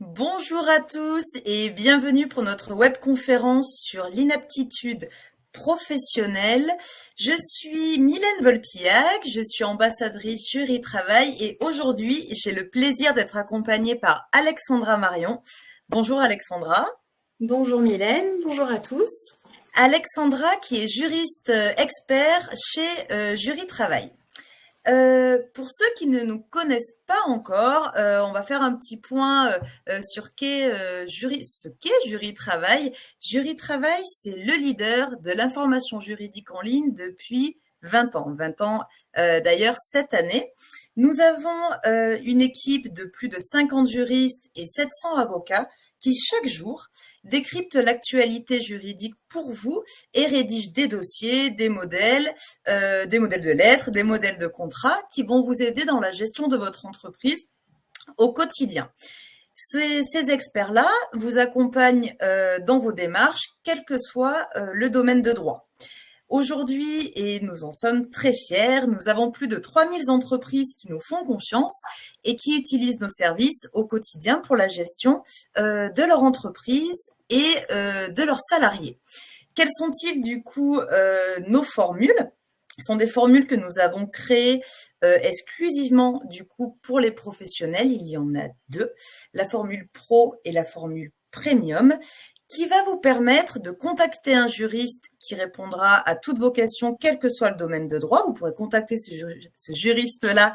Bonjour à tous et bienvenue pour notre webconférence sur l'inaptitude professionnelle. Je suis Mylène Volpillac, je suis ambassadrice Jury Travail et aujourd'hui j'ai le plaisir d'être accompagnée par Alexandra Marion. Bonjour Alexandra. Bonjour Mylène, bonjour à tous. Alexandra qui est juriste expert chez Jury Travail. Pour ceux qui ne nous connaissent pas encore, on va faire un petit point sur ce qu'est Jury Travail. Jury Travail, c'est le leader de l'information juridique en ligne depuis 20 ans. 20 ans d'ailleurs cette année. Nous avons une équipe de plus de 50 juristes et 700 avocats qui chaque jour décryptent l'actualité juridique pour vous et rédigent des dossiers, des modèles de lettres, des modèles de contrats qui vont vous aider dans la gestion de votre entreprise au quotidien. Ces experts-là vous accompagnent dans vos démarches, quel que soit le domaine de droit. Aujourd'hui, et nous en sommes très fiers, nous avons plus de 3000 entreprises qui nous font confiance et qui utilisent nos services au quotidien pour la gestion de leur entreprise et de leurs salariés. Quelles sont-ils du coup nos formules? Ce sont des formules que nous avons créées exclusivement du coup pour les professionnels. Il y en a deux, la formule Pro et la formule Premium, qui va vous permettre de contacter un juriste qui répondra à toutes vos questions, quel que soit le domaine de droit. Vous pourrez contacter ce juriste-là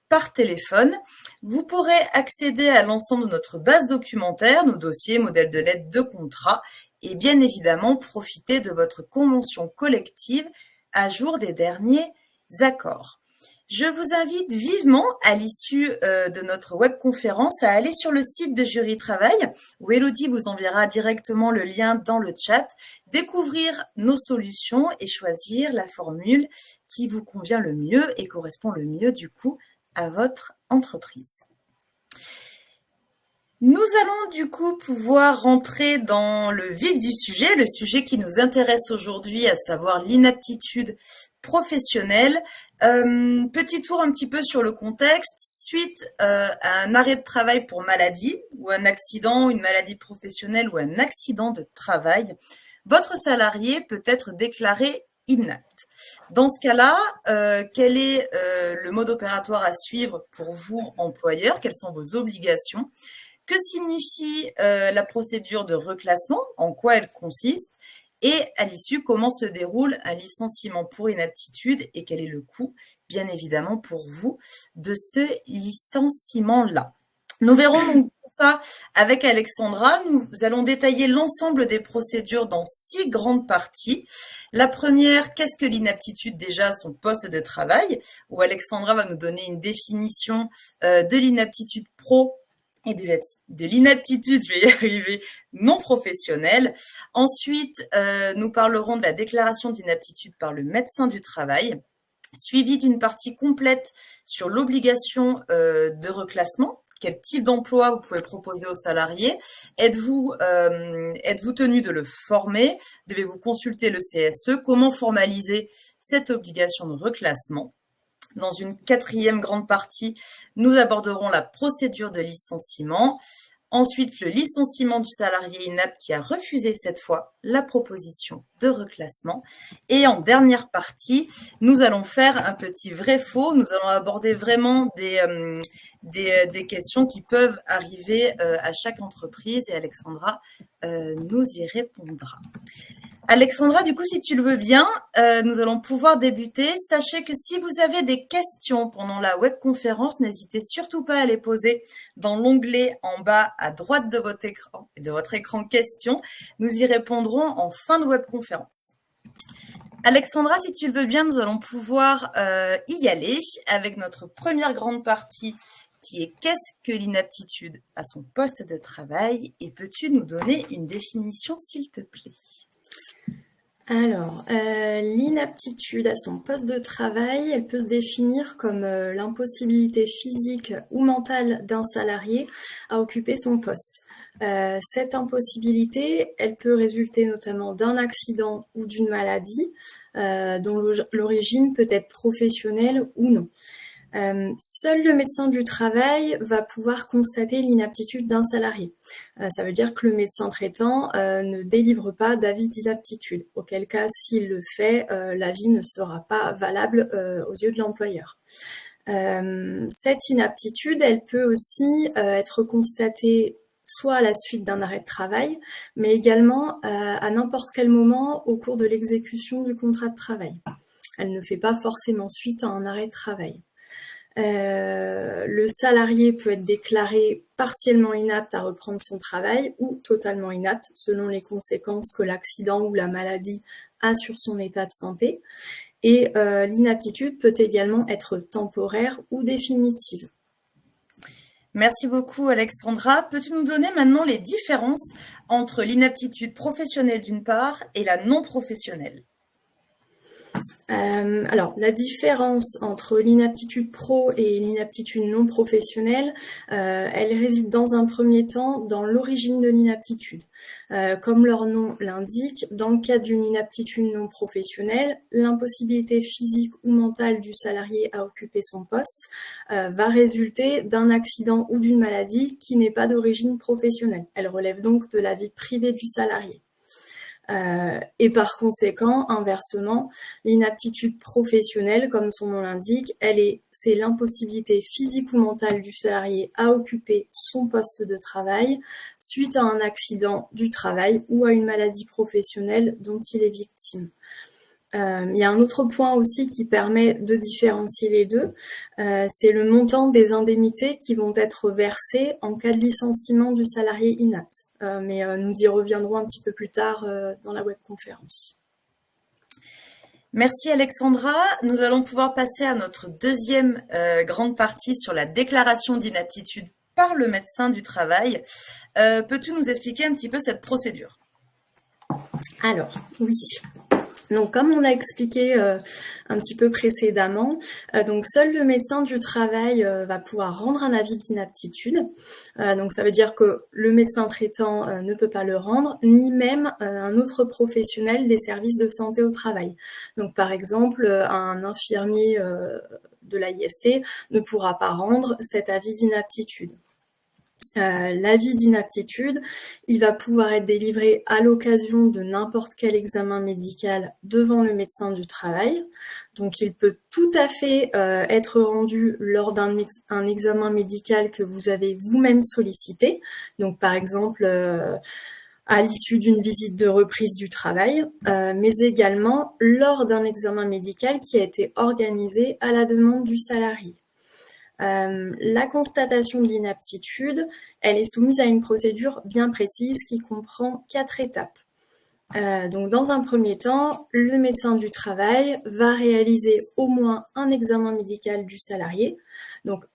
par téléphone. Vous pourrez accéder à l'ensemble de notre base documentaire, nos dossiers, modèles de lettres, de contrats, et bien évidemment profiter de votre convention collective à jour des derniers accords. Je vous invite vivement à l'issue de notre webconférence à aller sur le site de Jury Travail où Elodie vous enverra directement le lien dans le chat, découvrir nos solutions et choisir la formule qui vous convient le mieux et correspond le mieux du coup à votre entreprise. Nous allons du coup pouvoir rentrer dans le vif du sujet, le sujet qui nous intéresse aujourd'hui, à savoir l'inaptitude professionnelle. Petit tour un petit peu sur le contexte. Suite à un arrêt de travail pour maladie ou un accident, une maladie professionnelle ou un accident de travail, votre salarié peut être déclaré inapte. Dans ce cas-là, quel est le mode opératoire à suivre pour vous, employeur? Quelles sont vos obligations? Que signifie la procédure de reclassement? En quoi elle consiste? Et à l'issue, comment se déroule un licenciement pour inaptitude et quel est le coût, bien évidemment, pour vous de ce licenciement-là? Nous verrons donc ça avec Alexandra. Nous allons détailler l'ensemble des procédures dans 6 grandes parties. La première, qu'est-ce que l'inaptitude déjà à son poste de travail? Où Alexandra va nous donner une définition de l'inaptitude pro et de l'inaptitude, je vais y arriver, non professionnelle. Ensuite, nous parlerons de la déclaration d'inaptitude par le médecin du travail, suivi d'une partie complète sur l'obligation de reclassement. Quel type d'emploi vous pouvez proposer aux salariés? Êtes-vous tenu de le former? Devez-vous consulter le CSE? Comment formaliser cette obligation de reclassement? Dans une 4e grande partie, nous aborderons la procédure de licenciement. Ensuite, le licenciement du salarié inapte qui a refusé cette fois la proposition de reclassement. Et en dernière partie, nous allons faire un petit vrai-faux. Nous allons aborder vraiment des questions qui peuvent arriver à chaque entreprise et Alexandra nous y répondra. Alexandra, du coup, si tu le veux bien, nous allons pouvoir débuter. Sachez que si vous avez des questions pendant la webconférence, n'hésitez surtout pas à les poser dans l'onglet en bas à droite de votre écran questions. Nous y répondrons en fin de webconférence. Alexandra, si tu le veux bien, nous allons pouvoir y aller avec notre première grande partie qui est qu'est-ce que l'inaptitude à son poste de travail? Et peux-tu nous donner une définition, s'il te plaît? Alors, l'inaptitude à son poste de travail, elle peut se définir comme l'impossibilité physique ou mentale d'un salarié à occuper son poste. Cette impossibilité, elle peut résulter notamment d'un accident ou d'une maladie dont l'origine peut être professionnelle ou non. Seul le médecin du travail va pouvoir constater l'inaptitude d'un salarié. Ça veut dire que le médecin traitant ne délivre pas d'avis d'inaptitude, auquel cas, s'il le fait, l'avis ne sera pas valable aux yeux de l'employeur. Cette inaptitude, elle peut aussi être constatée soit à la suite d'un arrêt de travail, mais également à n'importe quel moment au cours de l'exécution du contrat de travail. Elle ne fait pas forcément suite à un arrêt de travail. Le salarié peut être déclaré partiellement inapte à reprendre son travail ou totalement inapte selon les conséquences que l'accident ou la maladie a sur son état de santé. Et l'inaptitude peut également être temporaire ou définitive. Merci beaucoup Alexandra. Peux-tu nous donner maintenant les différences entre l'inaptitude professionnelle d'une part et la non professionnelle ? Alors, la différence entre l'inaptitude pro et l'inaptitude non professionnelle, elle réside dans un premier temps dans l'origine de l'inaptitude. Comme leur nom l'indique, dans le cadre d'une inaptitude non professionnelle, l'impossibilité physique ou mentale du salarié à occuper son poste va résulter d'un accident ou d'une maladie qui n'est pas d'origine professionnelle. Elle relève donc de la vie privée du salarié. Et par conséquent, inversement, l'inaptitude professionnelle, comme son nom l'indique, c'est l'impossibilité physique ou mentale du salarié à occuper son poste de travail suite à un accident du travail ou à une maladie professionnelle dont il est victime. Il y a un autre point aussi qui permet de différencier les deux, c'est le montant des indemnités qui vont être versées en cas de licenciement du salarié inapte. Mais nous y reviendrons un petit peu plus tard dans la webconférence. Merci Alexandra. Nous allons pouvoir passer à notre deuxième grande partie sur la déclaration d'inaptitude par le médecin du travail. Peux-tu nous expliquer un petit peu cette procédure ? Alors, oui. Donc, comme on a expliqué un petit peu précédemment, donc seul le médecin du travail va pouvoir rendre un avis d'inaptitude. Donc, ça veut dire que le médecin traitant ne peut pas le rendre, ni même un autre professionnel des services de santé au travail. Donc, par exemple, un infirmier de l'AIST ne pourra pas rendre cet avis d'inaptitude. L'avis d'inaptitude, il va pouvoir être délivré à l'occasion de n'importe quel examen médical devant le médecin du travail. Donc, il peut tout à fait être rendu lors d'un examen médical que vous avez vous-même sollicité. Donc, par exemple, à l'issue d'une visite de reprise du travail, mais également lors d'un examen médical qui a été organisé à la demande du salarié. La constatation de l'inaptitude, elle est soumise à une procédure bien précise qui comprend 4 étapes. Donc, dans un premier temps, le médecin du travail va réaliser au moins un examen médical du salarié. Donc,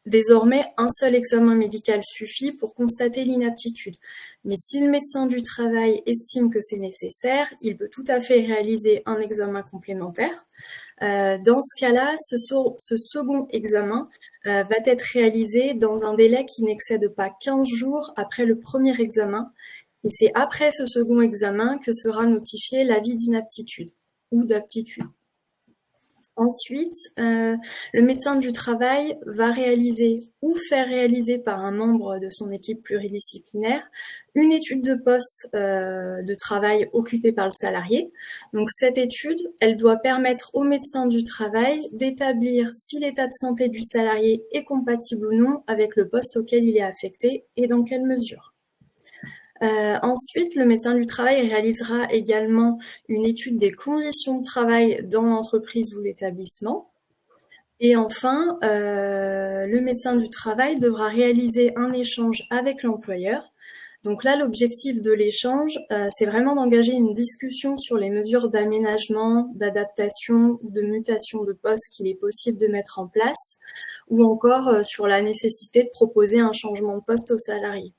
désormais, un seul examen médical suffit pour constater l'inaptitude. Mais si le médecin du travail estime que c'est nécessaire, il peut tout à fait réaliser un examen complémentaire. Dans ce cas-là, ce second examen va être réalisé dans un délai qui n'excède pas 15 jours après le premier examen. Et c'est après ce second examen que sera notifié l'avis d'inaptitude ou d'aptitude. Ensuite, le médecin du travail va réaliser ou faire réaliser par un membre de son équipe pluridisciplinaire une étude de poste de travail occupée par le salarié. Donc, cette étude, elle doit permettre au médecin du travail d'établir si l'état de santé du salarié est compatible ou non avec le poste auquel il est affecté et dans quelle mesure. Ensuite, le médecin du travail réalisera également une étude des conditions de travail dans l'entreprise ou l'établissement. Et enfin, le médecin du travail devra réaliser un échange avec l'employeur. Donc là, l'objectif de l'échange, c'est vraiment d'engager une discussion sur les mesures d'aménagement, d'adaptation ou de mutation de poste qu'il est possible de mettre en place, ou encore sur la nécessité de proposer un changement de poste aux salariés.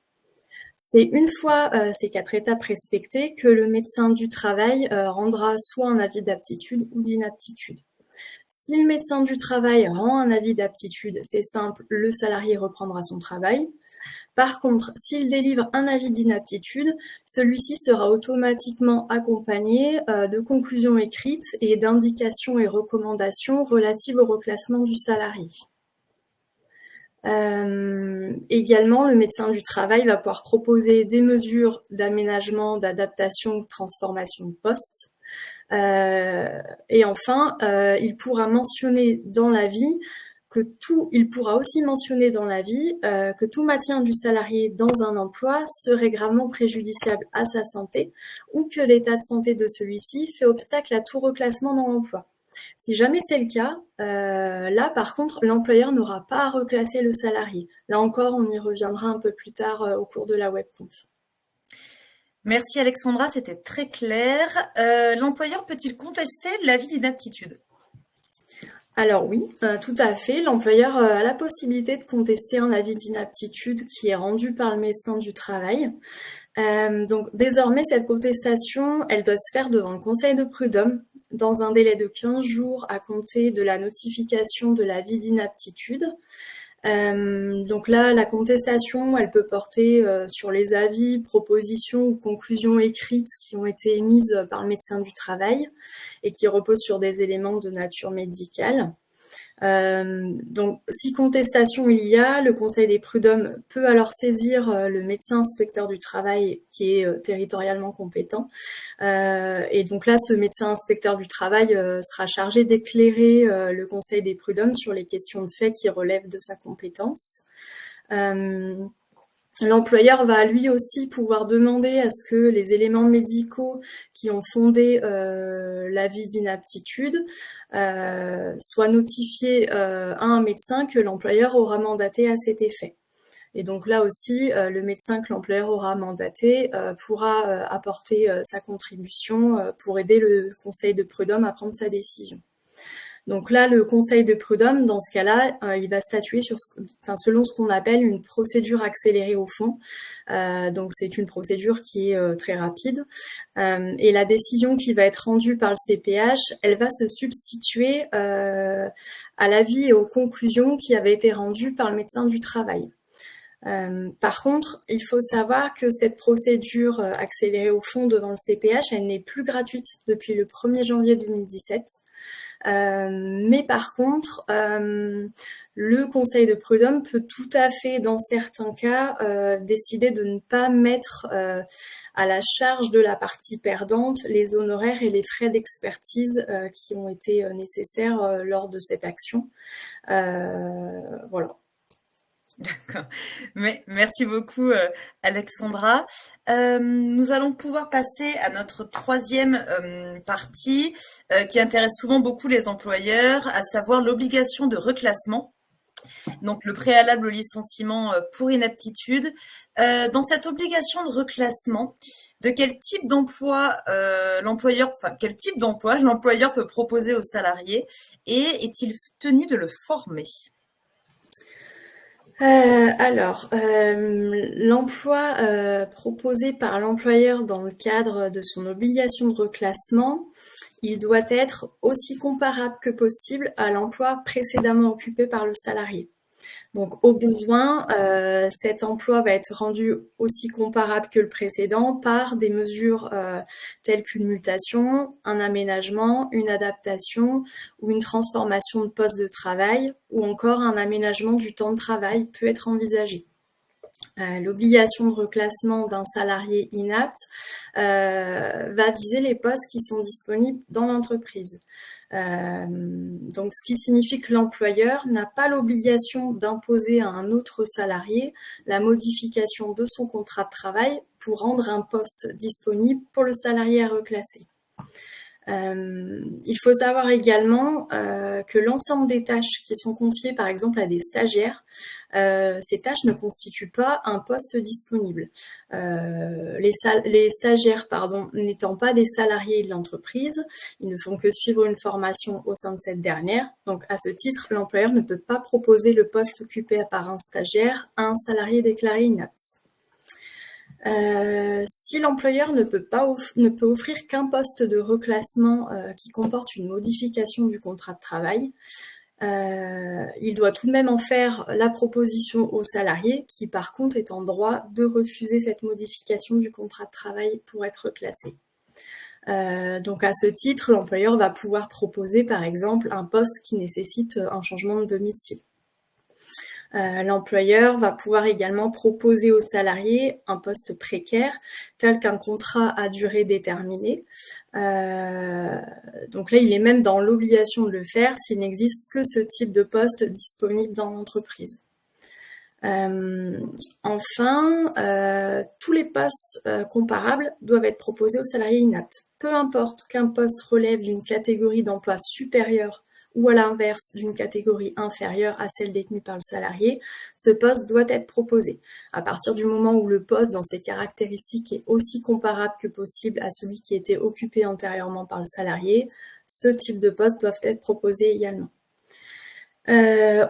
C'est une fois ces 4 étapes respectées que le médecin du travail rendra soit un avis d'aptitude ou d'inaptitude. Si le médecin du travail rend un avis d'aptitude, c'est simple, le salarié reprendra son travail. Par contre, s'il délivre un avis d'inaptitude, celui-ci sera automatiquement accompagné de conclusions écrites et d'indications et recommandations relatives au reclassement du salarié. Également, le médecin du travail va pouvoir proposer des mesures d'aménagement, d'adaptation ou de transformation de poste. Et enfin, il pourra aussi mentionner dans l'avis que tout maintien du salarié dans un emploi serait gravement préjudiciable à sa santé ou que l'état de santé de celui-ci fait obstacle à tout reclassement dans l'emploi. Si jamais c'est le cas, là par contre, l'employeur n'aura pas à reclasser le salarié. Là encore, on y reviendra un peu plus tard au cours de la webconf. Merci Alexandra, c'était très clair. L'employeur peut-il contester l'avis d'inaptitude? Alors oui, tout à fait. L'employeur a la possibilité de contester un avis d'inaptitude qui est rendu par le médecin du travail. Donc désormais, cette contestation, elle doit se faire devant le conseil de prud'homme dans un délai de 15 jours à compter de la notification de l'avis d'inaptitude. Donc là, la contestation, elle peut porter sur les avis, propositions ou conclusions écrites qui ont été émises par le médecin du travail et qui reposent sur des éléments de nature médicale. Donc, si contestation il y a, le Conseil des prud'hommes peut alors saisir le médecin inspecteur du travail qui est territorialement compétent. Et donc là, ce médecin inspecteur du travail sera chargé d'éclairer le Conseil des prud'hommes sur les questions de fait qui relèvent de sa compétence. L'employeur va lui aussi pouvoir demander à ce que les éléments médicaux qui ont fondé l'avis d'inaptitude soient notifiés à un médecin que l'employeur aura mandaté à cet effet. Et donc là aussi, le médecin que l'employeur aura mandaté pourra apporter sa contribution pour aider le conseil de prud'homme à prendre sa décision. Donc là, le conseil de prud'homme, dans ce cas-là, il va statuer selon ce qu'on appelle une procédure accélérée au fond. Donc c'est une procédure qui est très rapide. Et la décision qui va être rendue par le CPH, elle va se substituer à l'avis et aux conclusions qui avaient été rendues par le médecin du travail. Par contre, il faut savoir que cette procédure accélérée au fond devant le CPH, elle n'est plus gratuite depuis le 1er janvier 2017. Mais par contre, le conseil de prud'homme peut tout à fait, dans certains cas, décider de ne pas mettre à la charge de la partie perdante les honoraires et les frais d'expertise qui ont été nécessaires lors de cette action. Voilà. D'accord. Mais merci beaucoup, Alexandra. Nous allons pouvoir passer à notre troisième partie qui intéresse souvent beaucoup les employeurs, à savoir l'obligation de reclassement. Donc le préalable au licenciement pour inaptitude. Dans cette obligation de reclassement, de quel type d'emploi quel type d'emploi l'employeur peut proposer aux salariés et est-il tenu de le former? L'emploi proposé par l'employeur dans le cadre de son obligation de reclassement, il doit être aussi comparable que possible à l'emploi précédemment occupé par le salarié. Donc, au besoin, cet emploi va être rendu aussi comparable que le précédent par des mesures telles qu'une mutation, un aménagement, une adaptation ou une transformation de poste de travail ou encore un aménagement du temps de travail peut être envisagé. L'obligation de reclassement d'un salarié inapte va viser les postes qui sont disponibles dans l'entreprise. Donc, ce qui signifie que l'employeur n'a pas l'obligation d'imposer à un autre salarié la modification de son contrat de travail pour rendre un poste disponible pour le salarié à reclasser. Il faut savoir également que l'ensemble des tâches qui sont confiées par exemple à des stagiaires, ces tâches ne constituent pas un poste disponible. Les stagiaires n'étant pas des salariés de l'entreprise, ils ne font que suivre une formation au sein de cette dernière. Donc à ce titre, l'employeur ne peut pas proposer le poste occupé par un stagiaire à un salarié déclaré inapte. Si l'employeur ne peut offrir qu'un poste de reclassement qui comporte une modification du contrat de travail, il doit tout de même en faire la proposition au salarié qui par contre est en droit de refuser cette modification du contrat de travail pour être reclassé. Donc à ce titre, l'employeur va pouvoir proposer par exemple un poste qui nécessite un changement de domicile. L'employeur va pouvoir également proposer aux salariés un poste précaire, tel qu'un contrat à durée déterminée. Donc là, il est même dans l'obligation de le faire s'il n'existe que ce type de poste disponible dans l'entreprise. Enfin, tous les postes comparables doivent être proposés aux salariés inaptes. Peu importe qu'un poste relève d'une catégorie d'emploi supérieure ou à l'inverse d'une catégorie inférieure à celle détenue par le salarié, ce poste doit être proposé. À partir du moment où le poste, dans ses caractéristiques, est aussi comparable que possible à celui qui était occupé antérieurement par le salarié, ce type de poste doivent être proposés également.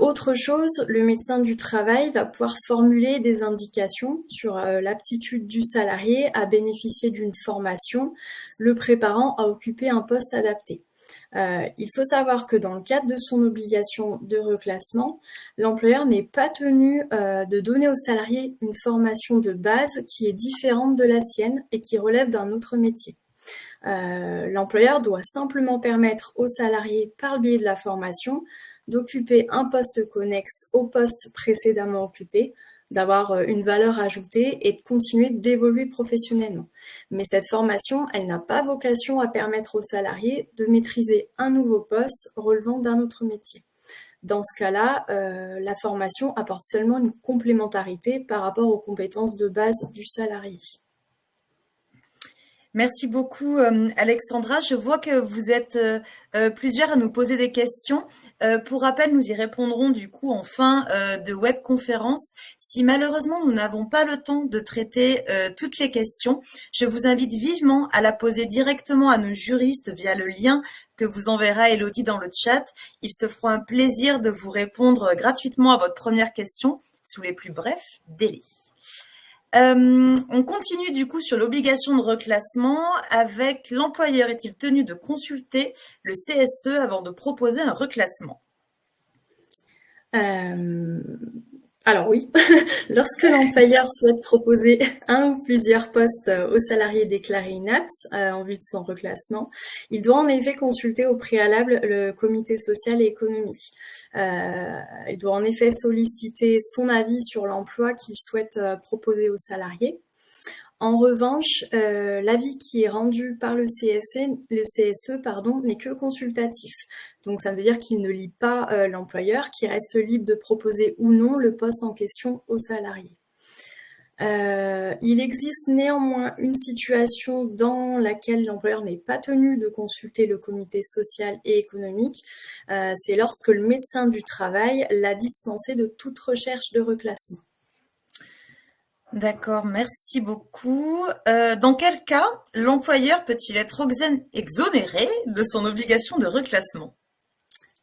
Autre chose, le médecin du travail va pouvoir formuler des indications sur l'aptitude du salarié à bénéficier d'une formation, le préparant à occuper un poste adapté. Il faut savoir que dans le cadre de son obligation de reclassement, l'employeur n'est pas tenu de donner au salarié une formation de base qui est différente de la sienne et qui relève d'un autre métier. L'employeur doit simplement permettre au salarié, par le biais de la formation, d'occuper un poste connexe au poste précédemment occupé, d'avoir une valeur ajoutée et de continuer d'évoluer professionnellement. Mais cette formation, elle n'a pas vocation à permettre aux salariés de maîtriser un nouveau poste relevant d'un autre métier. Dans ce cas-là, la formation apporte seulement une complémentarité par rapport aux compétences de base du salarié. Merci beaucoup, Alexandra. Je vois que vous êtes plusieurs à nous poser des questions. Pour rappel, nous y répondrons du coup en fin de webconférence. Si malheureusement nous n'avons pas le temps de traiter toutes les questions, je vous invite vivement à la poser directement à nos juristes via le lien que vous enverra Elodie dans le chat. Ils se feront un plaisir de vous répondre gratuitement à votre première question sous les plus brefs délais. On continue du coup sur l'obligation de reclassement avec l'employeur est-il tenu de consulter le CSE avant de proposer un reclassement? Alors oui, lorsque l'employeur souhaite proposer un ou plusieurs postes aux salariés déclarés inaptes en vue de son reclassement, il doit en effet consulter au préalable le comité social et économique. Il doit en effet solliciter son avis sur l'emploi qu'il souhaite proposer aux salariés. En revanche, l'avis qui est rendu par le CSE, n'est que consultatif. Donc ça veut dire qu'il ne lit pas l'employeur, qui reste libre de proposer ou non le poste en question aux salariés. Il existe néanmoins une situation dans laquelle l'employeur n'est pas tenu de consulter le comité social et économique. C'est lorsque le médecin du travail l'a dispensé de toute recherche de reclassement. D'accord, merci beaucoup. Dans quel cas l'employeur peut-il être exonéré de son obligation de reclassement?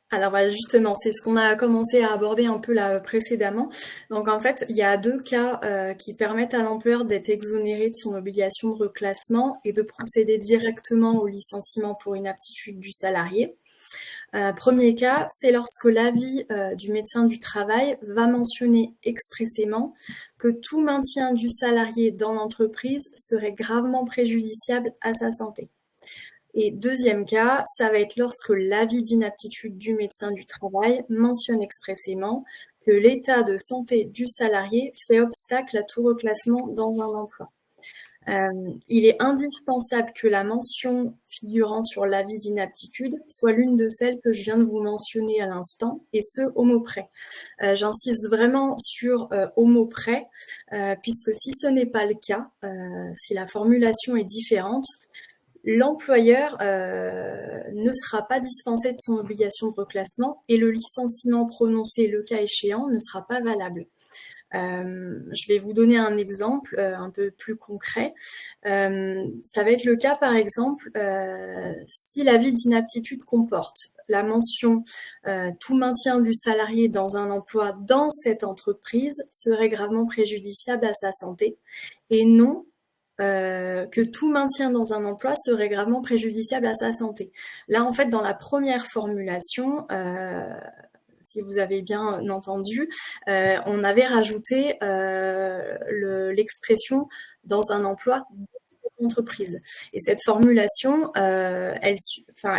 Alors voilà, justement, c'est ce qu'on a commencé à aborder un peu là précédemment. Donc en fait, il y a deux cas qui permettent à l'employeur d'être exonéré de son obligation de reclassement et de procéder directement au licenciement pour inaptitude du salarié. Premier cas, c'est lorsque l'avis du médecin du travail va mentionner expressément que tout maintien du salarié dans l'entreprise serait gravement préjudiciable à sa santé. Et deuxième cas, ça va être lorsque l'avis d'inaptitude du médecin du travail mentionne expressément que l'état de santé du salarié fait obstacle à tout reclassement dans un emploi. Il est indispensable que la mention figurant sur l'avis d'inaptitude soit l'une de celles que je viens de vous mentionner à l'instant, et ce, au mot près. J'insiste vraiment sur au mot près, puisque si ce n'est pas le cas, si la formulation est différente, l'employeur ne sera pas dispensé de son obligation de reclassement et le licenciement prononcé, le cas échéant, ne sera pas valable. Je vais vous donner un exemple un peu plus concret. Ça va être le cas, par exemple, si l'avis d'inaptitude comporte la mention tout maintien du salarié dans un emploi dans cette entreprise serait gravement préjudiciable à sa santé, et non que tout maintien dans un emploi serait gravement préjudiciable à sa santé. Là, en fait, dans la première formulation, si vous avez bien entendu, on avait rajouté l'expression dans un emploi de cette entreprise. Et cette formulation, elle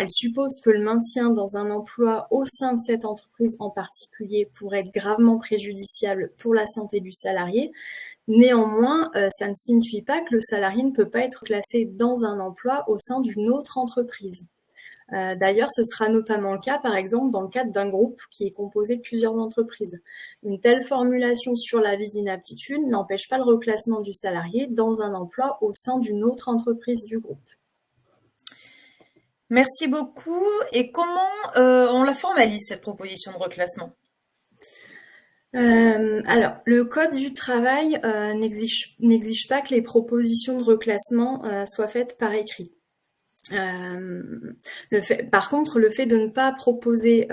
suppose que le maintien dans un emploi au sein de cette entreprise en particulier pourrait être gravement préjudiciable pour la santé du salarié. Néanmoins, ça ne signifie pas que le salarié ne peut pas être placé dans un emploi au sein d'une autre entreprise. D'ailleurs, ce sera notamment le cas, par exemple, dans le cadre d'un groupe qui est composé de plusieurs entreprises. Une telle formulation sur l'avis d'inaptitude n'empêche pas le reclassement du salarié dans un emploi au sein d'une autre entreprise du groupe. Merci beaucoup. Et comment on la formalise, cette proposition de reclassement ? Alors, le Code du travail n'exige pas que les propositions de reclassement soient faites par écrit. Par contre, le fait de ne pas proposer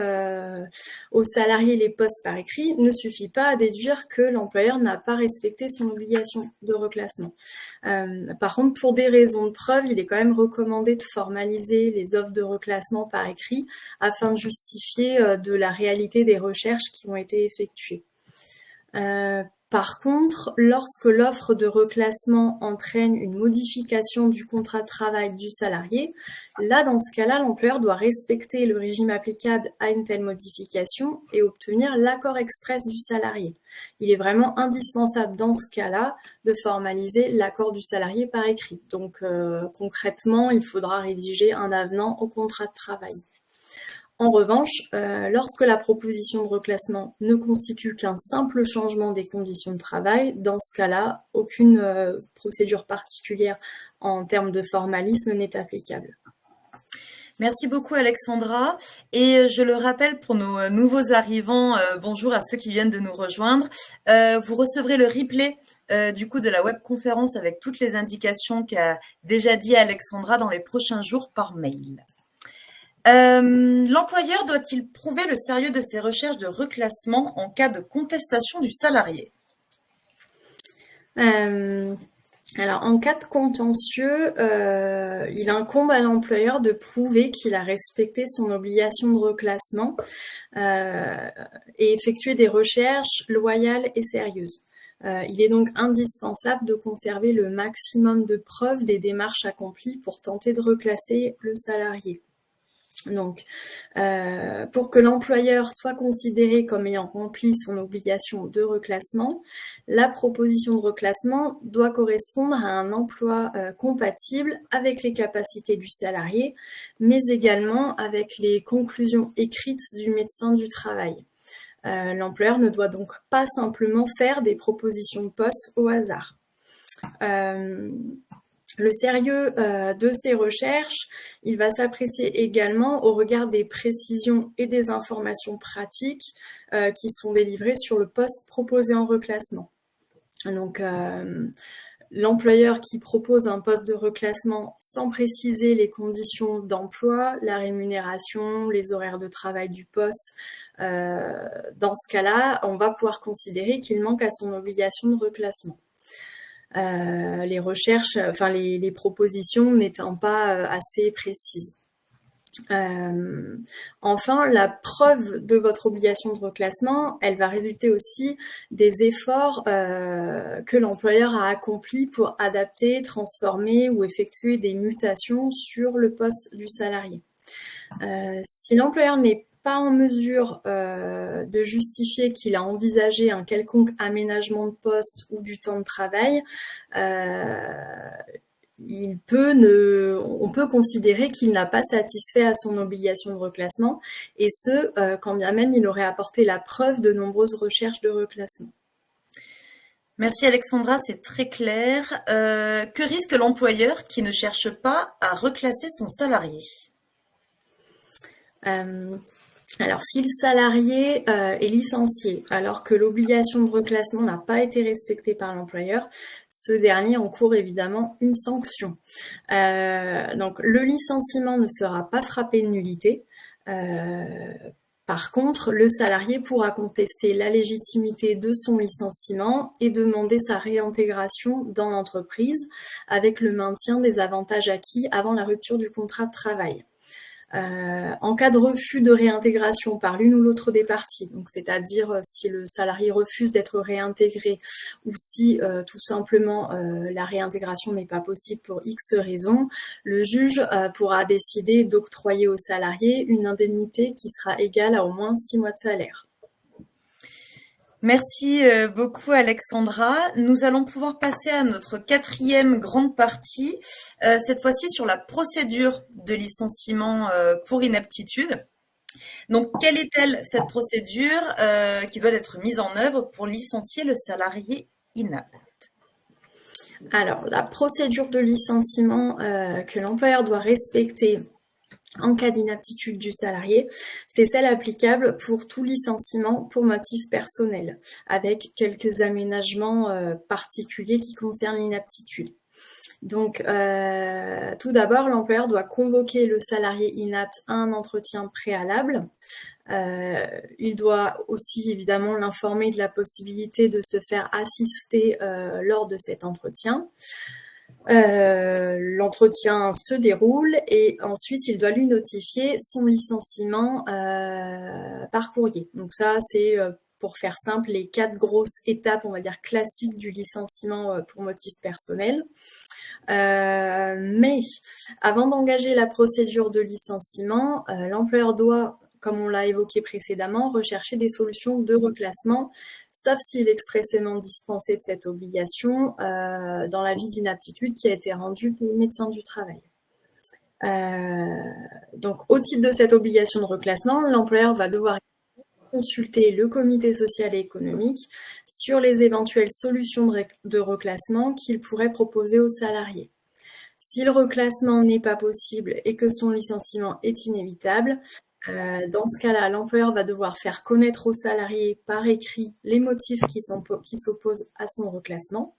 aux salariés les postes par écrit ne suffit pas à déduire que l'employeur n'a pas respecté son obligation de reclassement. Par contre, pour des raisons de preuve, il est quand même recommandé de formaliser les offres de reclassement par écrit afin de justifier de la réalité des recherches qui ont été effectuées. Par contre, lorsque l'offre de reclassement entraîne une modification du contrat de travail du salarié, là, dans ce cas-là, l'employeur doit respecter le régime applicable à une telle modification et obtenir l'accord express du salarié. Il est vraiment indispensable dans ce cas-là de formaliser l'accord du salarié par écrit. Donc, concrètement, il faudra rédiger un avenant au contrat de travail. En revanche, lorsque la proposition de reclassement ne constitue qu'un simple changement des conditions de travail, dans ce cas-là, aucune procédure particulière en termes de formalisme n'est applicable. Merci beaucoup Alexandra. Et je le rappelle pour nos nouveaux arrivants, bonjour à ceux qui viennent de nous rejoindre. Vous recevrez le replay du coup de la webconférence avec toutes les indications qu'a déjà dit Alexandra dans les prochains jours par mail. L'employeur doit-il prouver le sérieux de ses recherches de reclassement en cas de contestation du salarié ? Alors, en cas de contentieux, il incombe à l'employeur de prouver qu'il a respecté son obligation de reclassement et effectuer des recherches loyales et sérieuses. Il est donc indispensable de conserver le maximum de preuves des démarches accomplies pour tenter de reclasser le salarié. Donc, pour que l'employeur soit considéré comme ayant rempli son obligation de reclassement, la proposition de reclassement doit correspondre à un emploi compatible avec les capacités du salarié, mais également avec les conclusions écrites du médecin du travail. L'employeur ne doit donc pas simplement faire des propositions de poste au hasard. Le sérieux de ces recherches, il va s'apprécier également au regard des précisions et des informations pratiques qui sont délivrées sur le poste proposé en reclassement. Donc, l'employeur qui propose un poste de reclassement sans préciser les conditions d'emploi, la rémunération, les horaires de travail du poste, dans ce cas-là, on va pouvoir considérer qu'il manque à son obligation de reclassement. Les recherches, enfin les propositions n'étant pas assez précises. Enfin, la preuve de votre obligation de reclassement, elle va résulter aussi des efforts que l'employeur a accomplis pour adapter, transformer ou effectuer des mutations sur le poste du salarié. Si l'employeur n'est pas en mesure de justifier qu'il a envisagé un quelconque aménagement de poste ou du temps de travail, on peut considérer qu'il n'a pas satisfait à son obligation de reclassement, et ce, quand bien même il aurait apporté la preuve de nombreuses recherches de reclassement. Merci Alexandra, c'est très clair. Que risque l'employeur qui ne cherche pas à reclasser son salarié ? Alors, si le salarié est licencié alors que l'obligation de reclassement n'a pas été respectée par l'employeur, ce dernier encourt évidemment une sanction. Donc, le licenciement ne sera pas frappé de nullité. Par contre, le salarié pourra contester la légitimité de son licenciement et demander sa réintégration dans l'entreprise avec le maintien des avantages acquis avant la rupture du contrat de travail. En cas de refus de réintégration par l'une ou l'autre des parties, donc c'est-à-dire si le salarié refuse d'être réintégré ou si tout simplement la réintégration n'est pas possible pour X raisons, le juge pourra décider d'octroyer au salarié une indemnité qui sera égale à au moins 6 mois de salaire. Merci beaucoup Alexandra. Nous allons pouvoir passer à notre quatrième grande partie, cette fois-ci sur la procédure de licenciement pour inaptitude. Donc, quelle est-elle cette procédure qui doit être mise en œuvre pour licencier le salarié inapte? Alors, la procédure de licenciement que l'employeur doit respecter en cas d'inaptitude du salarié, c'est celle applicable pour tout licenciement pour motif personnel, avec quelques aménagements particuliers qui concernent l'inaptitude. Donc, tout d'abord, l'employeur doit convoquer le salarié inapte à un entretien préalable. Il doit aussi évidemment l'informer de la possibilité de se faire assister lors de cet entretien. L'entretien se déroule et ensuite il doit lui notifier son licenciement par courrier. Donc ça, c'est pour faire simple les 4 grosses étapes, on va dire classiques du licenciement pour motif personnel. Mais avant d'engager la procédure de licenciement, l'employeur doit, comme on l'a évoqué précédemment, rechercher des solutions de reclassement, sauf s'il est expressément dispensé de cette obligation dans l'avis d'inaptitude qui a été rendu par le médecin du travail. Donc, au titre de cette obligation de reclassement, l'employeur va devoir consulter le comité social et économique sur les éventuelles solutions de reclassement qu'il pourrait proposer aux salariés. Si le reclassement n'est pas possible et que son licenciement est inévitable, dans ce cas-là, l'employeur va devoir faire connaître aux salariés par écrit les motifs qui s'opposent à son reclassement.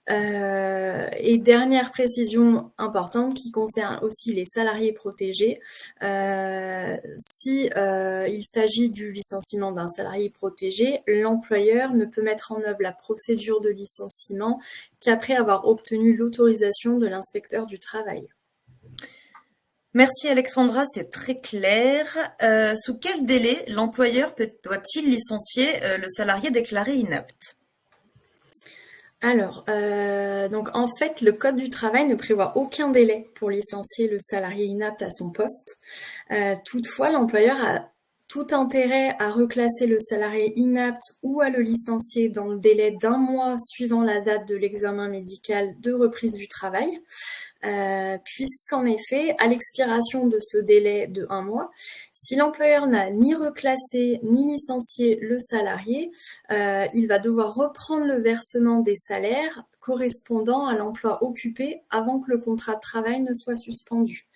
Et dernière précision importante qui concerne aussi les salariés protégés, si il s'agit du licenciement d'un salarié protégé, l'employeur ne peut mettre en œuvre la procédure de licenciement qu'après avoir obtenu l'autorisation de l'inspecteur du travail. Merci Alexandra, c'est très clair. Sous quel délai l'employeur doit-il licencier le salarié déclaré inapte? Alors, donc en fait, le Code du travail ne prévoit aucun délai pour licencier le salarié inapte à son poste. Toutefois, l'employeur a tout intérêt à reclasser le salarié inapte ou à le licencier dans le délai d'1 mois suivant la date de l'examen médical de reprise du travail. Puisqu'en effet, à l'expiration de ce délai de 1 mois, si l'employeur n'a ni reclassé ni licencié le salarié, il va devoir reprendre le versement des salaires correspondant à l'emploi occupé avant que le contrat de travail ne soit suspendu.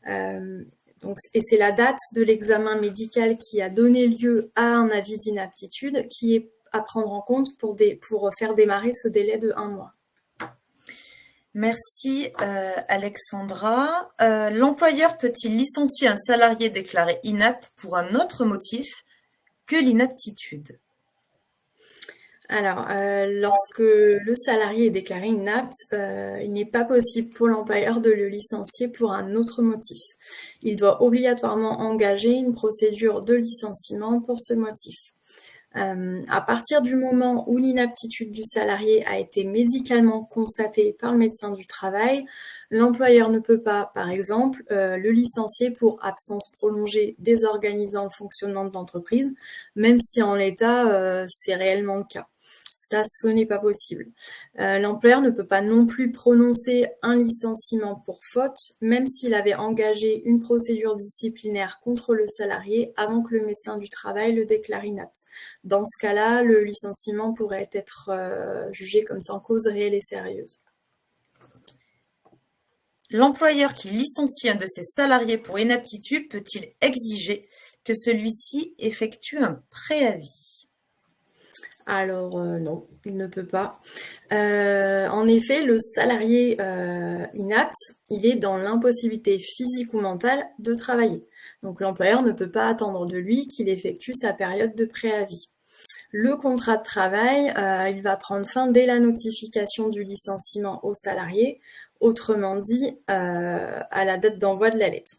Et c'est la date de l'examen médical qui a donné lieu à un avis d'inaptitude qui est à prendre en compte pour faire démarrer ce délai de 1 mois. Merci Alexandra. L'employeur peut-il licencier un salarié déclaré inapte pour un autre motif que l'inaptitude? Alors, lorsque le salarié est déclaré inapte, il n'est pas possible pour l'employeur de le licencier pour un autre motif. Il doit obligatoirement engager une procédure de licenciement pour ce motif. À partir du moment où l'inaptitude du salarié a été médicalement constatée par le médecin du travail, l'employeur ne peut pas, par exemple, le licencier pour absence prolongée désorganisant le fonctionnement de l'entreprise, même si en l'état, c'est réellement le cas. Ça, ce n'est pas possible. L'employeur ne peut pas non plus prononcer un licenciement pour faute, même s'il avait engagé une procédure disciplinaire contre le salarié avant que le médecin du travail le déclare inapte. Dans ce cas-là, le licenciement pourrait être jugé comme sans cause réelle et sérieuse. L'employeur qui licencie un de ses salariés pour inaptitude peut-il exiger que celui-ci effectue un préavis? Alors non, il ne peut pas. En effet, le salarié inapte, il est dans l'impossibilité physique ou mentale de travailler. Donc l'employeur ne peut pas attendre de lui qu'il effectue sa période de préavis. Le contrat de travail, il va prendre fin dès la notification du licenciement au salarié, autrement dit à la date d'envoi de la lettre.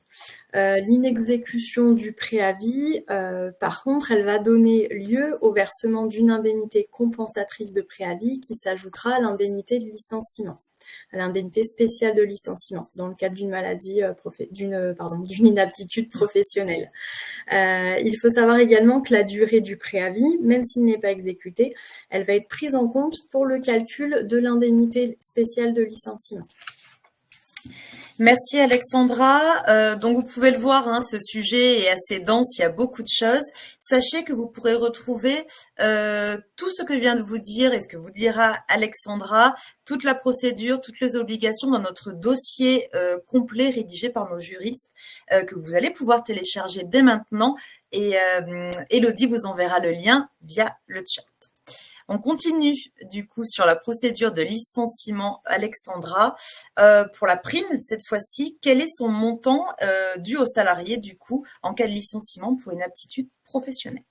L'inexécution du préavis, par contre, elle va donner lieu au versement d'une indemnité compensatrice de préavis qui s'ajoutera à l'indemnité de licenciement, à l'indemnité spéciale de licenciement dans le cadre d'une maladie, d'une inaptitude professionnelle. Il faut savoir également que la durée du préavis, même s'il n'est pas exécuté, elle va être prise en compte pour le calcul de l'indemnité spéciale de licenciement. Merci Alexandra. Donc vous pouvez le voir, hein, ce sujet est assez dense, il y a beaucoup de choses. Sachez que vous pourrez retrouver tout ce que je viens de vous dire et ce que vous dira Alexandra, toute la procédure, toutes les obligations dans notre dossier complet rédigé par nos juristes que vous allez pouvoir télécharger dès maintenant. Et Elodie vous enverra le lien via le chat. On continue du coup sur la procédure de licenciement. Alexandra, pour la prime cette fois-ci, quel est son montant dû au salarié du coup en cas de licenciement pour inaptitude professionnelle?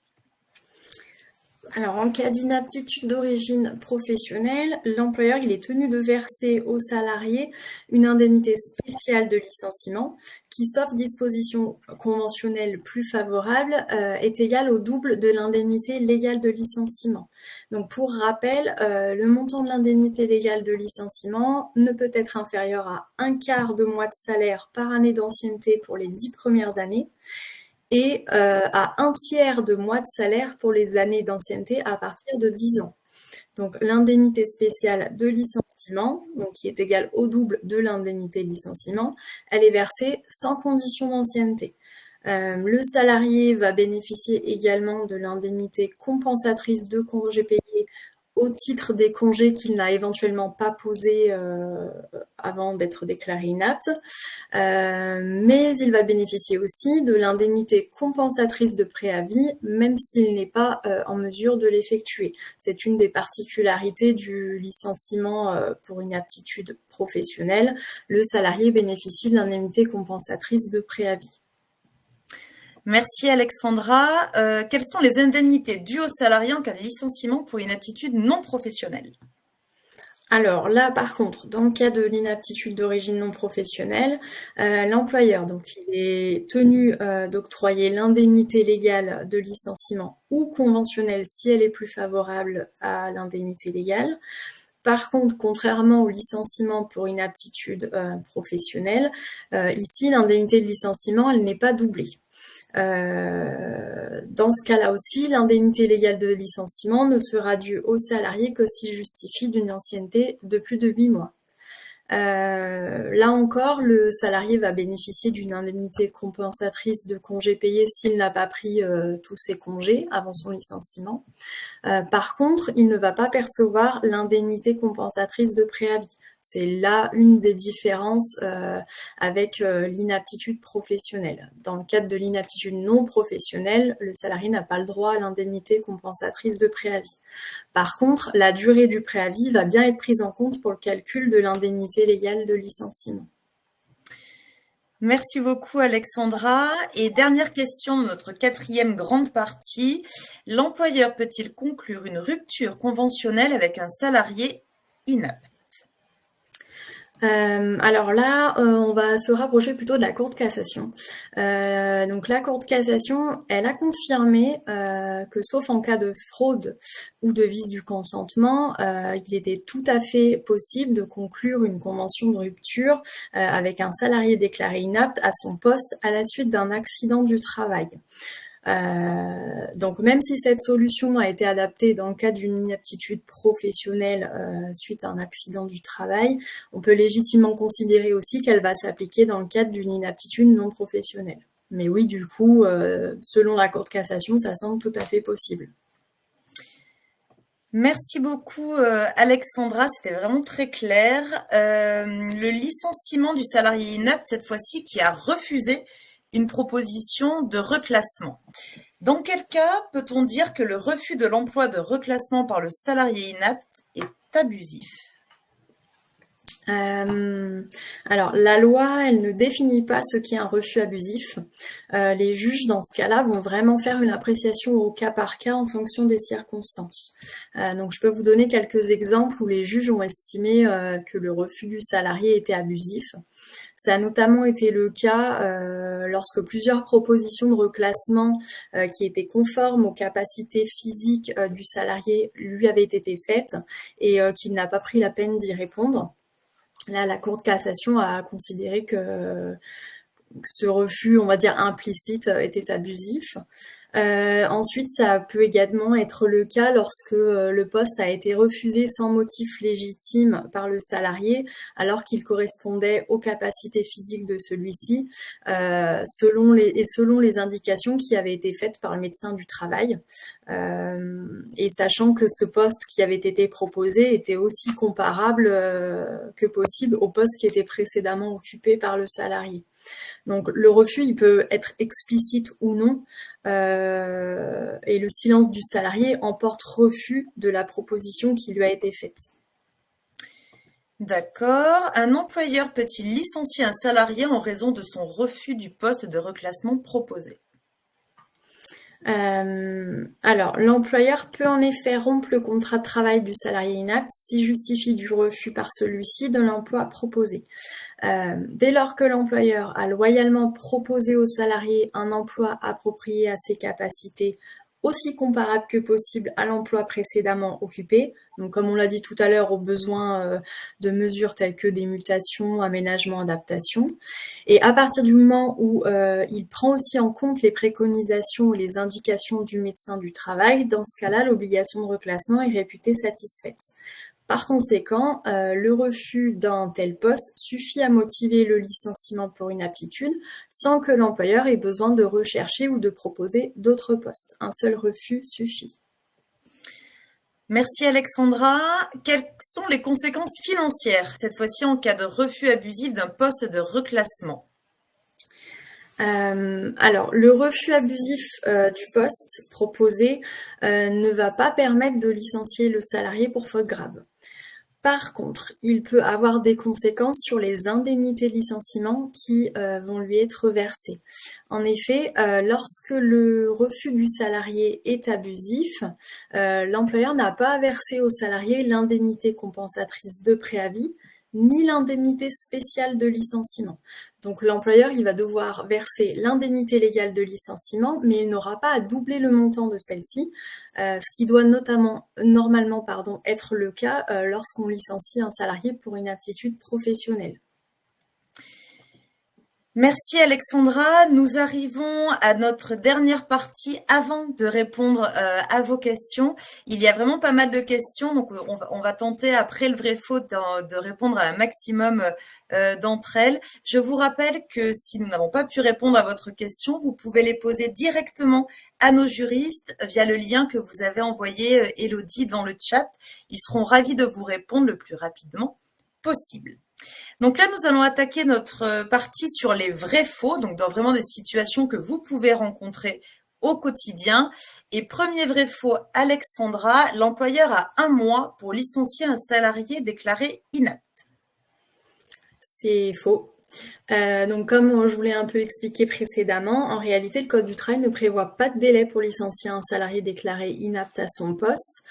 Alors, en cas d'inaptitude d'origine professionnelle, l'employeur il est tenu de verser au salarié une indemnité spéciale de licenciement qui, sauf disposition conventionnelle plus favorable, est égale au double de l'indemnité légale de licenciement. Donc, pour rappel, le montant de l'indemnité légale de licenciement ne peut être inférieur à 1/4 de mois de salaire par année d'ancienneté pour les 10 premières années et à 1/3 de mois de salaire pour les années d'ancienneté à partir de 10 ans. Donc l'indemnité spéciale de licenciement, donc qui est égale au double de l'indemnité de licenciement, elle est versée sans condition d'ancienneté. Le salarié va bénéficier également de l'indemnité compensatrice de congés payés au titre des congés qu'il n'a éventuellement pas posés avant d'être déclaré inapte, mais il va bénéficier aussi de l'indemnité compensatrice de préavis, même s'il n'est pas en mesure de l'effectuer. C'est une des particularités du licenciement pour inaptitude professionnelle. Le salarié bénéficie de l'indemnité compensatrice de préavis. Merci Alexandra. Quelles sont les indemnités dues aux salariés en cas de licenciement pour inaptitude non professionnelle? Alors là, par contre, dans le cas de l'inaptitude d'origine non professionnelle, l'employeur, donc, il est tenu d'octroyer l'indemnité légale de licenciement ou conventionnelle si elle est plus favorable à l'indemnité légale. Par contre, contrairement au licenciement pour inaptitude professionnelle, ici, l'indemnité de licenciement, elle n'est pas doublée. Dans ce cas-là aussi, l'indemnité légale de licenciement ne sera due au salarié que s'il justifie d'une ancienneté de plus de 8 mois. Là encore, le salarié va bénéficier d'une indemnité compensatrice de congés payés s'il n'a pas pris tous ses congés avant son licenciement. Par contre, il ne va pas percevoir l'indemnité compensatrice de préavis. C'est là une des différences avec l'inaptitude professionnelle. Dans le cadre de l'inaptitude non professionnelle, le salarié n'a pas le droit à l'indemnité compensatrice de préavis. Par contre, la durée du préavis va bien être prise en compte pour le calcul de l'indemnité légale de licenciement. Merci beaucoup Alexandra. Et dernière question de notre 4e grande partie. L'employeur peut-il conclure une rupture conventionnelle avec un salarié inapte? Alors là, on va se rapprocher plutôt de la Cour de cassation. Donc la Cour de cassation, elle a confirmé que sauf en cas de fraude ou de vice du consentement, il était tout à fait possible de conclure une convention de rupture avec un salarié déclaré inapte à son poste à la suite d'un accident du travail. Donc même si cette solution a été adaptée dans le cadre d'une inaptitude professionnelle suite à un accident du travail, on peut légitimement considérer aussi qu'elle va s'appliquer dans le cadre d'une inaptitude non professionnelle. Mais oui, du coup, selon la Cour de cassation, ça semble tout à fait possible. Merci beaucoup Alexandra, c'était vraiment très clair. Le licenciement du salarié inapte, cette fois-ci, qui a refusé une proposition de reclassement. Dans quel cas peut-on dire que le refus de l'emploi de reclassement par le salarié inapte est abusif? Alors, la loi, elle ne définit pas ce qu'est un refus abusif. Les juges, dans ce cas-là, vont vraiment faire une appréciation au cas par cas en fonction des circonstances. Donc, je peux vous donner quelques exemples où les juges ont estimé que le refus du salarié était abusif. Ça a notamment été le cas lorsque plusieurs propositions de reclassement qui étaient conformes aux capacités physiques du salarié lui avaient été faites et qu'il n'a pas pris la peine d'y répondre. Là, la Cour de cassation a considéré que ce refus, on va dire implicite, était abusif. Ensuite, ça peut également être le cas lorsque le poste a été refusé sans motif légitime par le salarié, alors qu'il correspondait aux capacités physiques de celui-ci, selon les indications qui avaient été faites par le médecin du travail. Et sachant que ce poste qui avait été proposé était aussi comparable que possible au poste qui était précédemment occupé par le salarié. Donc le refus, il peut être explicite ou non, et le silence du salarié emporte refus de la proposition qui lui a été faite. D'accord. Un employeur peut-il licencier un salarié en raison de son refus du poste de reclassement proposé? Alors, l'employeur peut en effet rompre le contrat de travail du salarié inapte s'il justifie du refus par celui-ci de l'emploi proposé. Dès lors que l'employeur a loyalement proposé au salarié un emploi approprié à ses capacités, aussi comparable que possible à l'emploi précédemment occupé, donc comme on l'a dit tout à l'heure, aux besoins de mesures telles que des mutations, aménagements, adaptations. Et à partir du moment où il prend aussi en compte les préconisations et les indications du médecin du travail, dans ce cas-là, l'obligation de reclassement est réputée satisfaite. Par conséquent, le refus d'un tel poste suffit à motiver le licenciement pour inaptitude sans que l'employeur ait besoin de rechercher ou de proposer d'autres postes. Un seul refus suffit. Merci Alexandra. Quelles sont les conséquences financières, cette fois-ci en cas de refus abusif d'un poste de reclassement? Alors, le refus abusif du poste proposé ne va pas permettre de licencier le salarié pour faute grave. Par contre, il peut avoir des conséquences sur les indemnités de licenciement qui vont lui être versées. En effet, lorsque le refus du salarié est abusif, l'employeur n'a pas à verser au salarié l'indemnité compensatrice de préavis ni l'indemnité spéciale de licenciement. Donc l'employeur, il va devoir verser l'indemnité légale de licenciement, mais il n'aura pas à doubler le montant de celle-ci, ce qui doit normalement être le cas lorsqu'on licencie un salarié pour une aptitude professionnelle. Merci Alexandra. Nous arrivons à notre dernière partie avant de répondre à vos questions. Il y a vraiment pas mal de questions, donc on va tenter après le vrai faux de répondre à un maximum d'entre elles. Je vous rappelle que si nous n'avons pas pu répondre à votre question, vous pouvez les poser directement à nos juristes via le lien que vous avez envoyé, Élodie, dans le chat. Ils seront ravis de vous répondre le plus rapidement possible. Donc là, nous allons attaquer notre partie sur les vrais faux, donc dans vraiment des situations que vous pouvez rencontrer au quotidien. Et premier vrai faux, Alexandra, l'employeur a 1 mois pour licencier un salarié déclaré inapte. C'est faux. Donc comme je vous l'ai un peu expliqué précédemment, en réalité, le Code du travail ne prévoit pas de délai pour licencier un salarié déclaré inapte à son poste.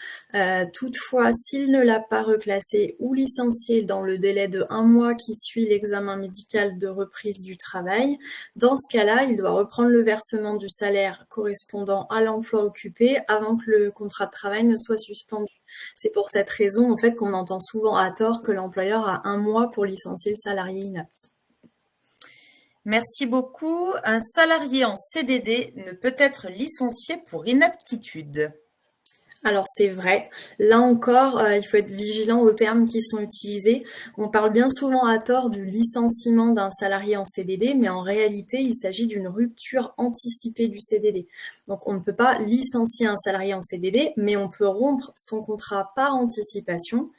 Toutefois, s'il ne l'a pas reclassé ou licencié dans le délai de 1 mois qui suit l'examen médical de reprise du travail, dans ce cas-là, il doit reprendre le versement du salaire correspondant à l'emploi occupé avant que le contrat de travail ne soit suspendu. C'est pour cette raison, en fait, qu'on entend souvent à tort que l'employeur a 1 mois pour licencier le salarié inapte. Merci beaucoup. Un salarié en CDD ne peut être licencié pour inaptitude. Alors c'est vrai, là encore, il faut être vigilant aux termes qui sont utilisés. On parle bien souvent à tort du licenciement d'un salarié en CDD, mais en réalité, il s'agit d'une rupture anticipée du CDD. Donc on ne peut pas licencier un salarié en CDD, mais on peut rompre son contrat par anticipation.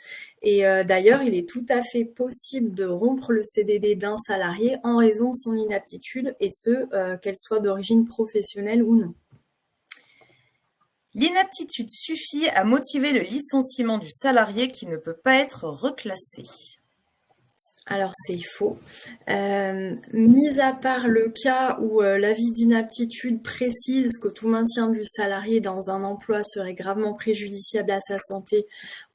Et d'ailleurs, il est tout à fait possible de rompre le CDD d'un salarié en raison de son inaptitude, et ce, qu'elle soit d'origine professionnelle ou non. L'inaptitude suffit à motiver le licenciement du salarié qui ne peut pas être reclassé. Alors c'est faux. Mis à part le cas où l'avis d'inaptitude précise que tout maintien du salarié dans un emploi serait gravement préjudiciable à sa santé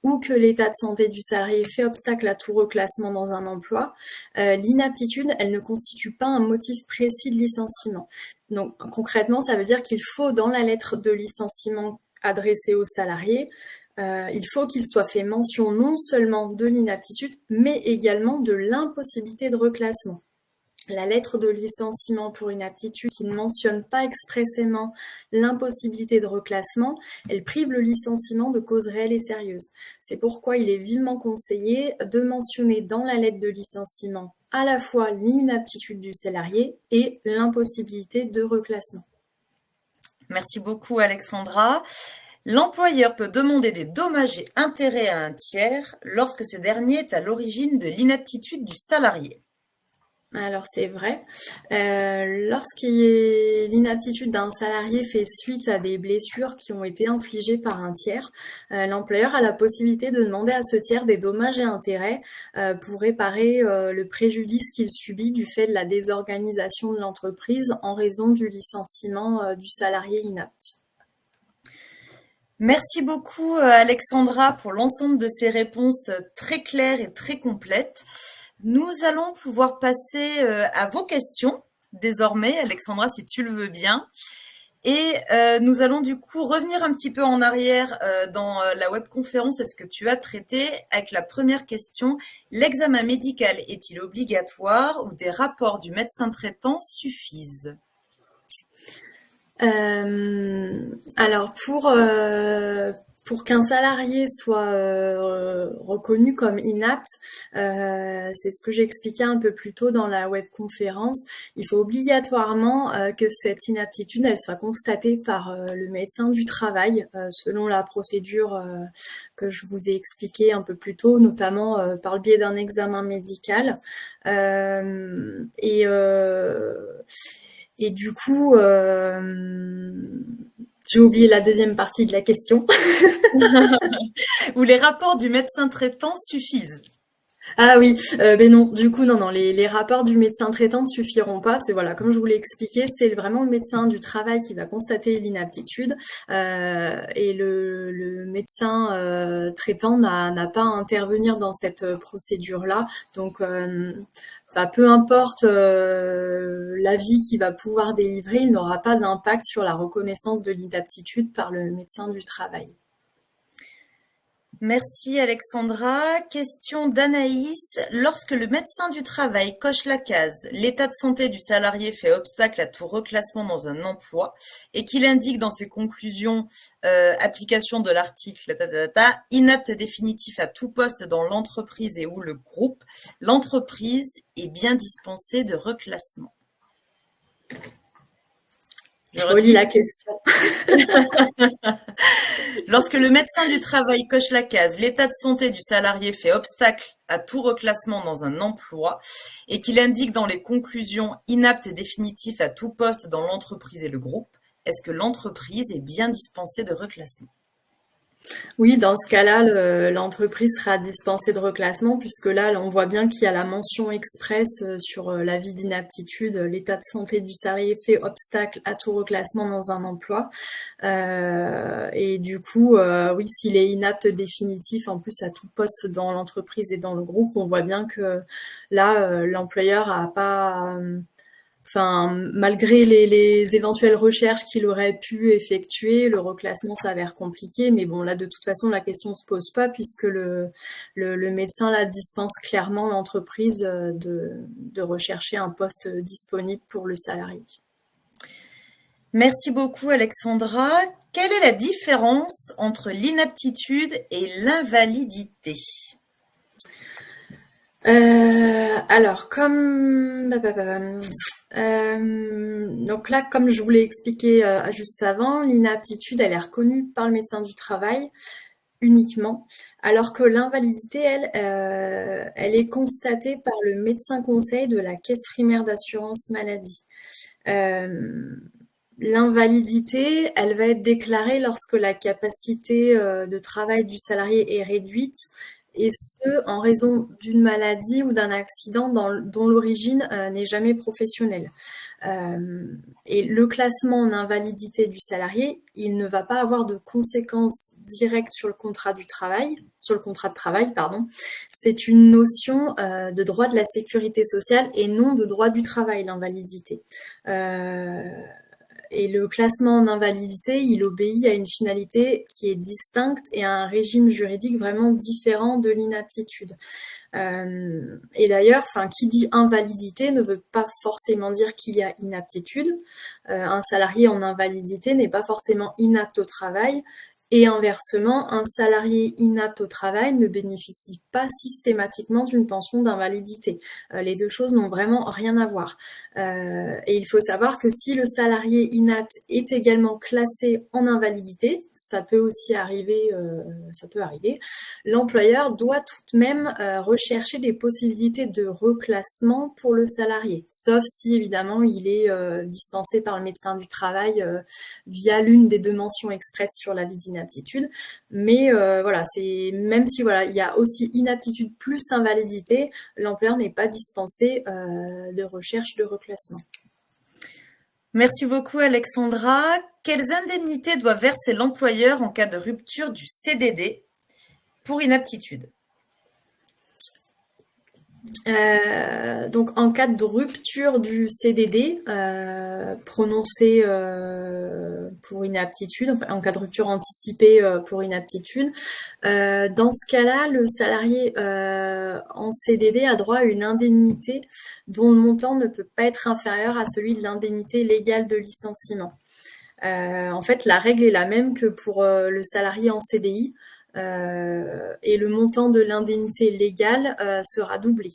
ou que l'état de santé du salarié fait obstacle à tout reclassement dans un emploi, l'inaptitude, elle ne constitue pas un motif précis de licenciement. Donc concrètement, ça veut dire qu'il faut dans la lettre de licenciement adressée au salarié il faut qu'il soit fait mention non seulement de l'inaptitude, mais également de l'impossibilité de reclassement. La lettre de licenciement pour inaptitude qui ne mentionne pas expressément l'impossibilité de reclassement, elle prive le licenciement de cause réelle et sérieuse. C'est pourquoi il est vivement conseillé de mentionner dans la lettre de licenciement à la fois l'inaptitude du salarié et l'impossibilité de reclassement. Merci beaucoup Alexandra. L'employeur peut demander des dommages et intérêts à un tiers lorsque ce dernier est à l'origine de l'inaptitude du salarié. Alors c'est vrai. L'inaptitude d'un salarié fait suite à des blessures qui ont été infligées par un tiers, l'employeur a la possibilité de demander à ce tiers des dommages et intérêts pour réparer le préjudice qu'il subit du fait de la désorganisation de l'entreprise en raison du licenciement du salarié inapte. Merci beaucoup Alexandra pour l'ensemble de ces réponses très claires et très complètes. Nous allons pouvoir passer à vos questions désormais, Alexandra, si tu le veux bien. Et nous allons du coup revenir un petit peu en arrière dans la webconférence et ce que tu as traité avec la première question. L'examen médical est-il obligatoire ou des rapports du médecin traitant suffisent? Alors pour qu'un salarié soit reconnu comme inapte, c'est ce que j'expliquais un peu plus tôt dans la webconférence, il faut obligatoirement que cette inaptitude elle soit constatée par le médecin du travail selon la procédure que je vous ai expliquée un peu plus tôt, notamment par le biais d'un examen médical. Et du coup, j'ai oublié la deuxième partie de la question. Ou les rapports du médecin traitant suffisent? Ah oui, ben non, du coup, non, les rapports du médecin traitant ne suffiront pas. C'est voilà, comme je vous l'ai expliqué, c'est vraiment le médecin du travail qui va constater l'inaptitude et le médecin traitant n'a pas à intervenir dans cette procédure-là. Donc, peu importe l'avis qu'il va pouvoir délivrer, il n'aura pas d'impact sur la reconnaissance de l'inaptitude par le médecin du travail. Merci Alexandra. Question d'Anaïs. Lorsque le médecin du travail coche la case l'état de santé du salarié fait obstacle à tout reclassement dans un emploi et qu'il indique dans ses conclusions application de l'article inapte définitif à tout poste dans l'entreprise et ou le groupe, l'entreprise est bien dispensée de reclassement. Je relis la question. Lorsque le médecin du travail coche la case l'état de santé du salarié fait obstacle à tout reclassement dans un emploi et qu'il indique dans les conclusions inapte et définitif à tout poste dans l'entreprise et le groupe, est-ce que l'entreprise est bien dispensée de reclassement? Oui, dans ce cas-là, l'entreprise sera dispensée de reclassement puisque là, on voit bien qu'il y a la mention expresse sur l'avis d'inaptitude, l'état de santé du salarié fait obstacle à tout reclassement dans un emploi. Et du coup, oui, s'il est inapte définitif, en plus à tout poste dans l'entreprise et dans le groupe, on voit bien que là, l'employeur a pas... malgré les éventuelles recherches qu'il aurait pu effectuer, le reclassement s'avère compliqué. Mais bon, là, de toute façon, la question ne se pose pas puisque le médecin là dispense clairement l'entreprise de rechercher un poste disponible pour le salarié. Merci beaucoup Alexandra. Quelle est la différence entre l'inaptitude et l'invalidité? Alors, donc là, comme je vous l'ai expliqué juste avant, l'inaptitude, elle est reconnue par le médecin du travail uniquement, alors que l'invalidité, elle est constatée par le médecin conseil de la caisse primaire d'assurance maladie. L'invalidité, elle va être déclarée lorsque la capacité de travail du salarié est réduite et ce, en raison d'une maladie ou d'un accident dont l'origine n'est jamais professionnelle. Et le classement en invalidité du salarié, il ne va pas avoir de conséquences directes sur le contrat de travail, pardon. C'est une notion de droit de la sécurité sociale et non de droit du travail, l'invalidité. Et le classement en invalidité, il obéit à une finalité qui est distincte et à un régime juridique vraiment différent de l'inaptitude. Et d'ailleurs, qui dit invalidité ne veut pas forcément dire qu'il y a inaptitude. Un salarié en invalidité n'est pas forcément inapte au travail. Et inversement, un salarié inapte au travail ne bénéficie pas systématiquement d'une pension d'invalidité. Les deux choses n'ont vraiment rien à voir. Et il faut savoir que si le salarié inapte est également classé en invalidité, ça peut arriver, l'employeur doit tout de même rechercher des possibilités de reclassement pour le salarié, sauf si évidemment il est dispensé par le médecin du travail via l'une des deux mentions expresses sur l'avis d'inaptitude. Mais même si il y a aussi inaptitude plus invalidité, l'employeur n'est pas dispensé de recherche de reclassement. Merci beaucoup Alexandra. Quelles indemnités doit verser l'employeur en cas de rupture du CDD pour inaptitude? Donc en cas de rupture du CDD prononcé pour inaptitude, en cas de rupture anticipée pour inaptitude, dans ce cas-là, le salarié en CDD a droit à une indemnité dont le montant ne peut pas être inférieur à celui de l'indemnité légale de licenciement. En fait, la règle est la même que pour le salarié en CDI. Et le montant de l'indemnité légale sera doublé.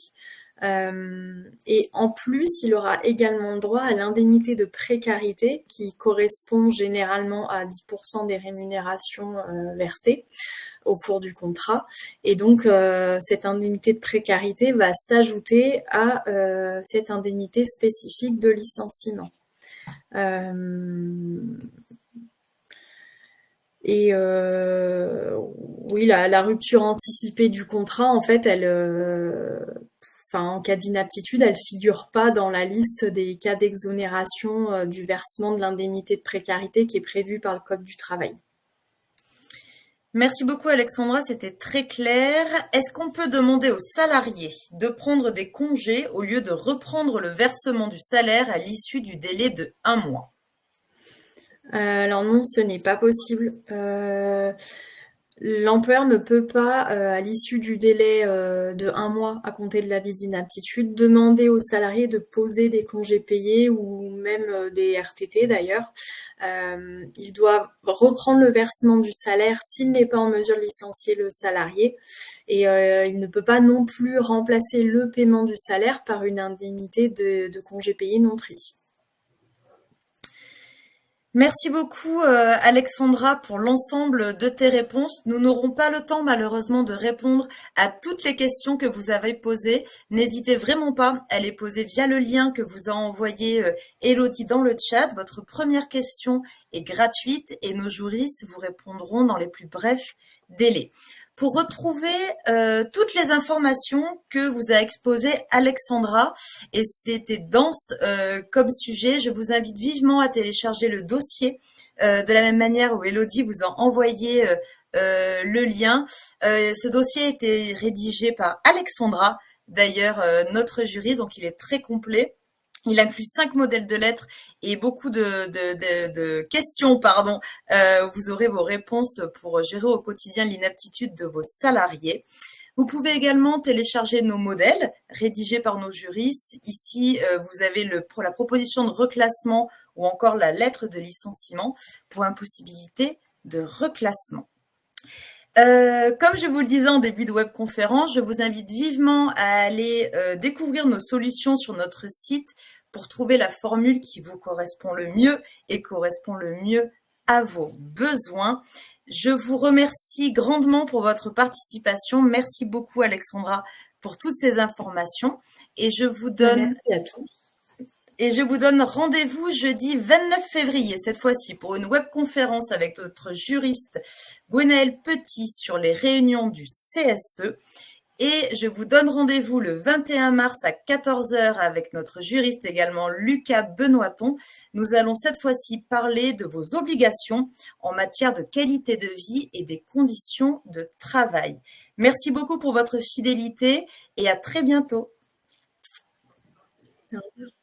Et en plus, il aura également droit à l'indemnité de précarité qui correspond généralement à 10% des rémunérations versées au cours du contrat. Et donc, cette indemnité de précarité va s'ajouter à cette indemnité spécifique de licenciement. Et oui, la rupture anticipée du contrat, en fait, en cas d'inaptitude, elle figure pas dans la liste des cas d'exonération du versement de l'indemnité de précarité qui est prévue par le Code du travail. Merci beaucoup Alexandra, c'était très clair. Est-ce qu'on peut demander aux salariés de prendre des congés au lieu de reprendre le versement du salaire à l'issue du délai de 1 mois? Alors non, ce n'est pas possible. L'employeur ne peut pas, à l'issue du délai de 1 mois à compter de l'avis d'inaptitude, demander aux salariés de poser des congés payés ou même des RTT d'ailleurs. Il doit reprendre le versement du salaire s'il n'est pas en mesure de licencier le salarié. Et il ne peut pas non plus remplacer le paiement du salaire par une indemnité de congés payés non pris. Merci beaucoup Alexandra pour l'ensemble de tes réponses. Nous n'aurons pas le temps malheureusement de répondre à toutes les questions que vous avez posées. N'hésitez vraiment pas à les poser via le lien que vous a envoyé Elodie dans le chat. Votre première question est gratuite et nos juristes vous répondront dans les plus brefs délais. Pour retrouver toutes les informations que vous a exposées Alexandra, et c'était dense comme sujet, je vous invite vivement à télécharger le dossier de la même manière où Elodie vous a envoyé le lien. Ce dossier a été rédigé par Alexandra, d'ailleurs notre juriste, donc il est très complet. Il inclut 5 modèles de lettres et beaucoup de questions, pardon. Vous aurez vos réponses pour gérer au quotidien l'inaptitude de vos salariés. Vous pouvez également télécharger nos modèles rédigés par nos juristes. Ici, vous avez la proposition de reclassement ou encore la lettre de licenciement pour impossibilité de reclassement. Comme je vous le disais en début de webconférence, je vous invite vivement à aller découvrir nos solutions sur notre site pour trouver la formule qui vous correspond le mieux et correspond le mieux à vos besoins. Je vous remercie grandement pour votre participation. Merci beaucoup Alexandra pour toutes ces informations et je vous donne... Merci à tous. Et je vous donne rendez-vous jeudi 29 février, cette fois-ci, pour une webconférence avec notre juriste Gwenaëlle Petit sur les réunions du CSE. Et je vous donne rendez-vous le 21 mars à 14 heures avec notre juriste également Lucas Benoiton. Nous allons cette fois-ci parler de vos obligations en matière de qualité de vie et des conditions de travail. Merci beaucoup pour votre fidélité et à très bientôt. Au revoir.